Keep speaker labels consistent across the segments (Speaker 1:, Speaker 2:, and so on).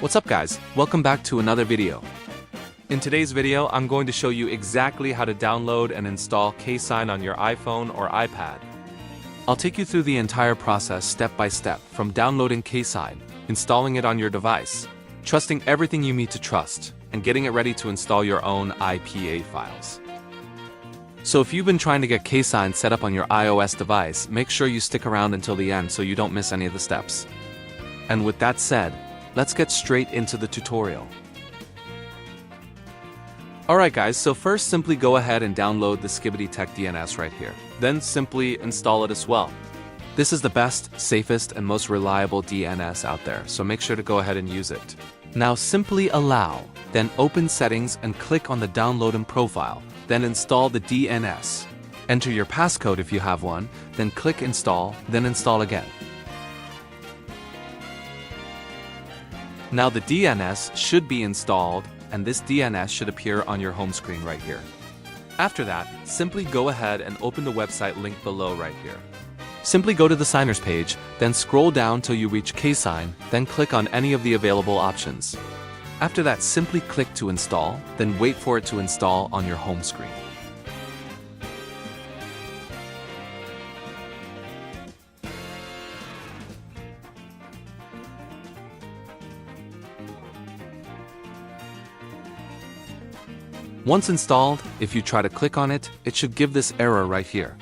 Speaker 1: What's up guys, welcome back to another video. In today's video, I'm going to show you exactly how to download and install Ksign on your iPhone or iPad. I'll take you through the entire process step by step, from downloading Ksign, installing it on your device, trusting everything you need to trust, and getting it ready to install your own IPA files. So if you've been trying to get Ksign set up on your iOS device, make sure you stick around until the end so you don't miss any of the steps. And with that said, let's get straight into the tutorial. Alright guys, so first simply go ahead and download the Skibbity Tech DNS right here. Then simply install it as well. This is the best, safest, and most reliable DNS out there, so make sure to go ahead and use it. Now simply allow, then open settings and click on the download and profile, then install the DNS. Enter your passcode if you have one, then click install, then install again. Now the DNS should be installed, and this DNS should appear on your home screen right here. After that, simply go ahead and open the website linked below right here. Simply go to the signers page, then scroll down till you reach Ksign, then click on any of the available options. After that, simply click to install, then wait for it to install on your home screen. Once installed, if you try to click on it, it should give this error right here.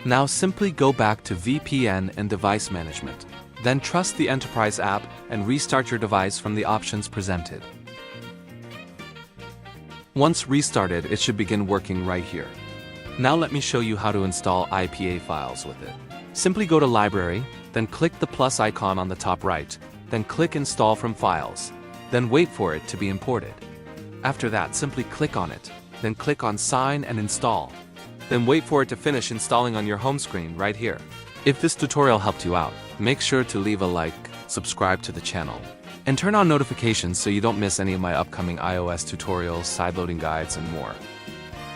Speaker 1: Now simply go back to VPN and device management. Then trust the Enterprise app and restart your device from the options presented. Once restarted, it should begin working right here. Now let me show you how to install IPA files with it. Simply go to Library, then click the plus icon on the top right, then click Install from Files, then wait for it to be imported. After that, simply click on it, then click on Sign and Install. Then wait for it to finish installing on your home screen right here. If this tutorial helped you out, make sure to leave a like, subscribe to the channel, and turn on notifications so you don't miss any of my upcoming iOS tutorials, sideloading guides, and more.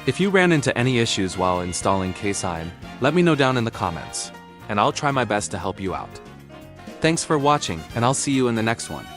Speaker 1: If you ran into any issues while installing Ksign, let me know down in the comments, and I'll try my best to help you out. Thanks for watching, and I'll see you in the next one.